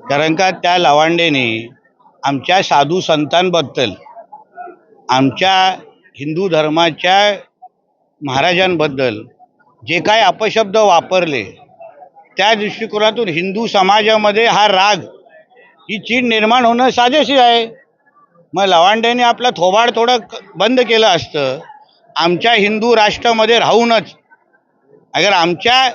कारण का त्या लवांडेने आमच्या साधू संतांबद्दल, आमच्या हिंदू धर्माच्या महाराजांबद्दल जे काय अपशब्द वापरले, त्या दृष्टिकोनातून हिंदू समाजामध्ये हा राग, ही चीड निर्माण होणं साजेशी आहे. मग लवांडेने आपलं थोबाड थोडं बंद केलं असतं. आमच्या हिंदू राष्ट्रामध्ये राहूनच अगर आमच्या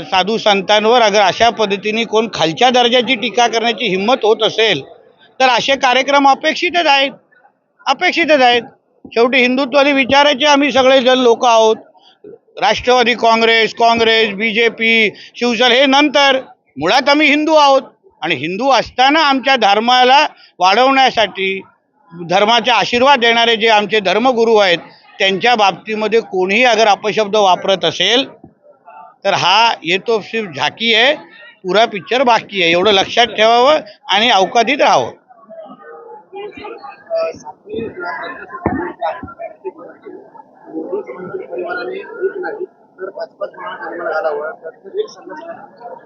साधू संतांवर अगर अशा पद्धतीने कोण खालच्या दर्जाची टीका करण्याची हिंमत होत असेल तर असे कार्यक्रम अपेक्षितच आहेत. शेवटी हिंदुत्वादी विचाराचे आम्ही सगळे जण लोक आहोत. राष्ट्रवादी काँग्रेस, BJP, शिवसेना हे नंतर, मुळात आम्ही हिंदू आहोत. आणि हिंदू असताना आमच्या धर्माला वाढवण्यासाठी धर्माचा आशीर्वाद देणारे जे आमचे धर्मगुरू आहेत त्यांच्या बाबतीमध्ये कोणीही अगर अपशब्द वापरत असेल तर हा ये तो सिर्फ झाकी आहे, पुरा पिक्चर बाकी आहे. एवढं लक्षात ठेवावं आणि अवकातीत राहावं.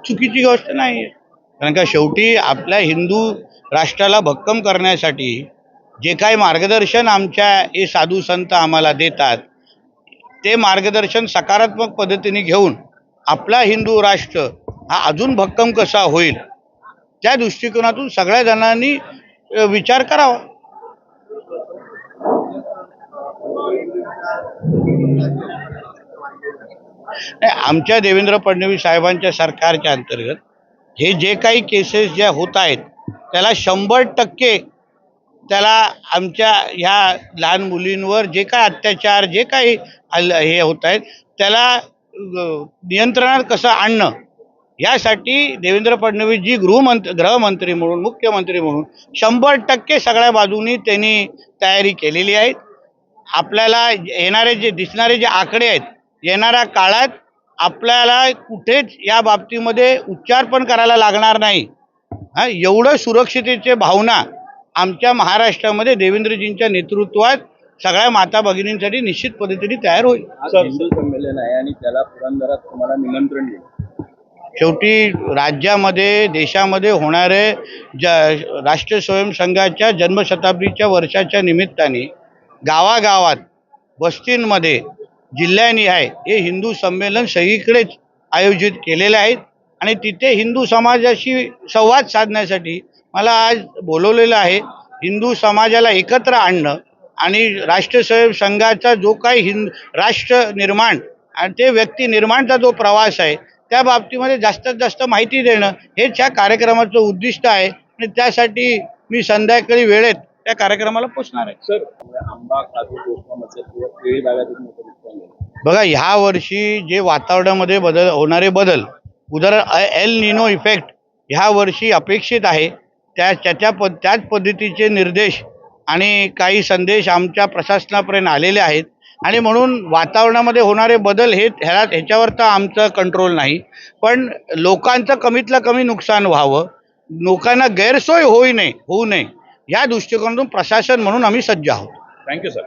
चुकीची गोष्ट नाही आहे. कारण का शेवटी आपल्या हिंदू राष्ट्राला भक्कम करण्यासाठी जे काही मार्गदर्शन आमच्या हे साधू संत आम्हाला देतात ते मार्गदर्शन सकारात्मक पद्धतीने घेऊन आपला हिंदू राष्ट्र हा अजून भक्कम कसा होईल त्या दृष्टिकोनातून सगळ्या जणांनी विचार करावा. आमच्या देवेंद्र फडणवीस साहेबांच्या सरकारच्या अंतर्गत हे जे काही केसेस ज्या होत आहेत त्याला 100% त्याला आमच्या ह्या लहान मुलींवर जे काय अत्याचार जे काही हे होत आहेत त्याला नियंत्रणात कसं आणणं यासाठी देवेंद्र फडणवीस जी गृहमंत्री म्हणून, मुख्यमंत्री म्हणून 100% सगळ्या बाजूनी त्यांनी तयारी केलेली आहे. आपल्याला येणारे दिसणारे जे आकडे आहेत, येणाऱ्या काळात आपल्याला कुठेच या बाबतीमध्ये उच्चार पण करायला लागणार नाही. एवढं सुरक्षितेचे भावना आमच्या महाराष्ट्रामध्ये देवेंद्रजींच्या नेतृत्वात सगळ्या माता भगिनींसाठी निश्चित पद्धतीने तयार होईल. हिंदू संमेलन आहे आणि त्याला पुरंदरात तुम्हाला निमंत्रण दिलं. शेवटी राज्यामध्ये, देशामध्ये होणारे राष्ट्रीय स्वयंसंघाच्या जन्मशताब्दीच्या वर्षाच्या निमित्ताने गावागावात, वस्तींमध्ये, जिल्ह्यानिहाय हे हिंदू संमेलन सगळीकडेच आयोजित केलेले आहेत. आणि तिथे हिंदू समाजाशी संवाद साधण्यासाठी मला आज बोलवलेलं आहे. हिंदू समाजाला एकत्र आणणं आणि राष्ट्रीय स्वयंसंघाचा जो काही राष्ट्र निर्माण आणि ते व्यक्ती निर्माणचा जो प्रवास आहे त्या बाबतीमध्ये जास्तीत जास्त माहिती देणं हेच ह्या कार्यक्रमाचं उद्दिष्ट आहे. आणि त्यासाठी मी संध्याकाळी वेळेत त्या कार्यक्रमाला पोचणार आहे. सर, आंबा, काजू, किंवा केळी बागायतीत बघा, ह्या वर्षी जे वातावरणामध्ये होणारे बदल, उदाहरण एल निनो इफेक्ट ह्या वर्षी अपेक्षित आहे. त्याच पद्धतीचे निर्देश आणि काही संदेश आमच्या प्रशासनापर्यंत आलेले आहेत. आणि म्हणून वातावरणामध्ये होणारे बदल ह्याच्यावर तर आमचं कंट्रोल नाही, पण लोकांचं कमीतलं कमी नुकसान व्हावं, लोकांना गैरसोय होऊ नये या दृष्टिकोनातून प्रशासन म्हणून आम्ही सज्ज आहोत. Thank you sir.